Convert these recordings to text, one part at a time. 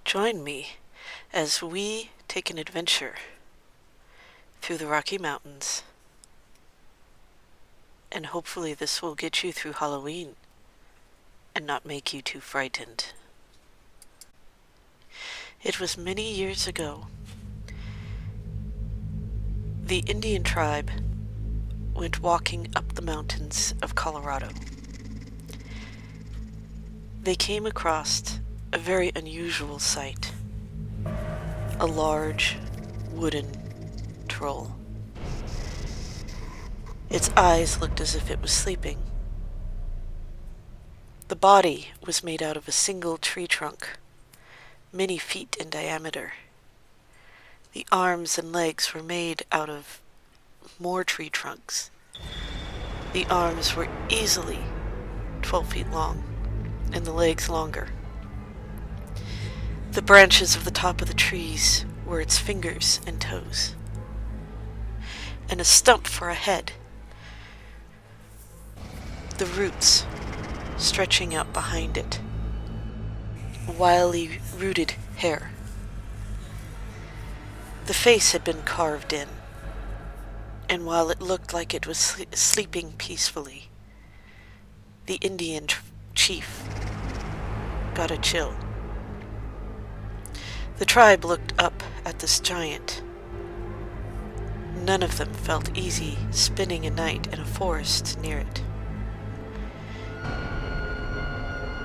Join me as we take an adventure through the Rocky Mountains, and hopefully this will get you through Halloween and not make you too frightened. It was many years ago. The Indian tribe went walking up the mountains of Colorado. They came across a very unusual sight. A large wooden troll. Its eyes looked as if it was sleeping. The body was made out of a single tree trunk, many feet in diameter. The arms and legs were made out of more tree trunks. The arms were easily 12 feet long, and the legs longer. The branches of the top of the trees were its fingers and toes, and a stump for a head. The roots stretching out behind it, wildly rooted hair. The face had been carved in, and while it looked like it was sleeping peacefully, the Indian chief got a chill. The tribe looked up at this giant. None of them felt easy spending a night in a forest near it.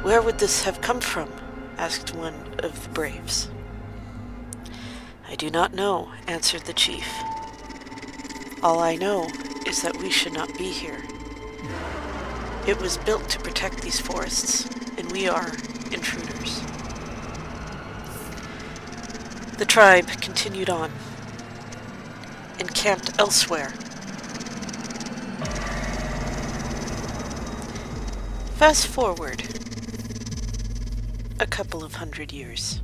"Where would this have come from?" asked one of the braves. "I do not know," answered the chief. "All I know is that we should not be here. It was built to protect these forests, and we are intruders." The tribe continued on and camped elsewhere. Fast forward a couple of 100 years.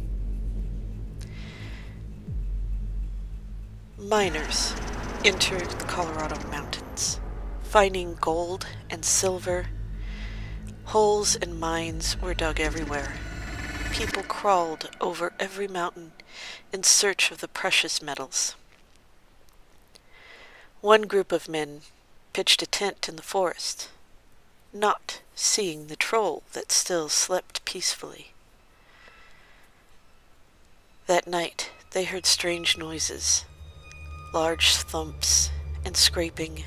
Miners entered the Colorado mountains, finding gold and silver. Holes and mines were dug everywhere. People crawled over every mountain in search of the precious metals. One group of men pitched a tent in the forest, not seeing the troll that still slept peacefully. That night they heard strange noises, large thumps and scraping.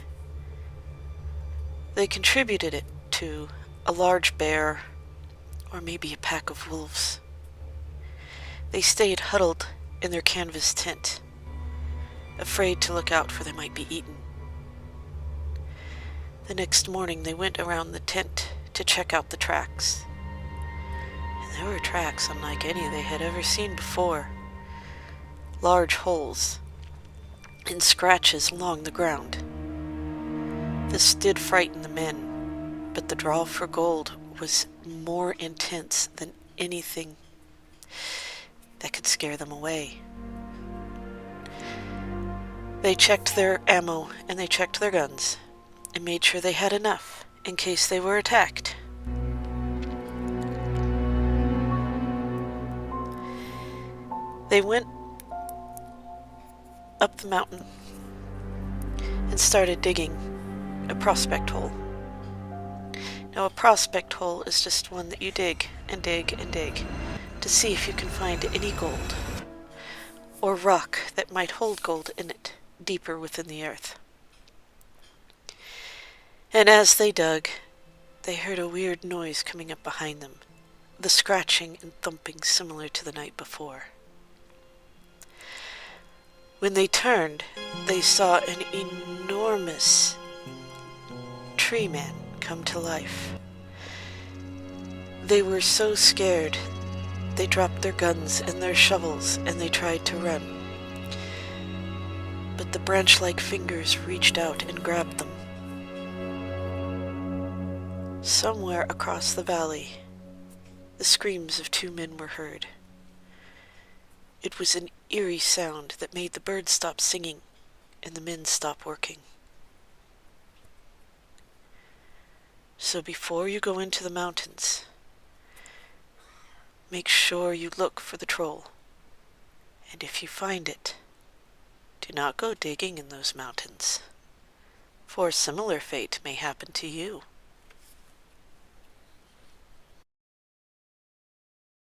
They contributed it to a large bear or maybe a pack of wolves. They stayed huddled in their canvas tent, afraid to look out for they might be eaten. The next morning they went around the tent to check out the tracks. And there were tracks unlike any they had ever seen before. Large holes and scratches along the ground. This did frighten the men, but the draw for gold was more intense than anything that could scare them away. They checked their ammo and they checked their guns and made sure they had enough in case they were attacked. They went up the mountain and started digging a prospect hole. Now, a prospect hole is just one that you dig and dig and dig to see if you can find any gold or rock that might hold gold in it deeper within the earth. And as they dug, they heard a weird noise coming up behind them, the scratching and thumping similar to the night before. When they turned, they saw an enormous tree man come to life. They were so scared, they dropped their guns and their shovels and they tried to run. But the branch-like fingers reached out and grabbed them. Somewhere across the valley, the screams of two men were heard. It was an eerie sound that made the birds stop singing and the men stop working. So before you go into the mountains, make sure you look for the troll. And if you find it, do not go digging in those mountains, for a similar fate may happen to you.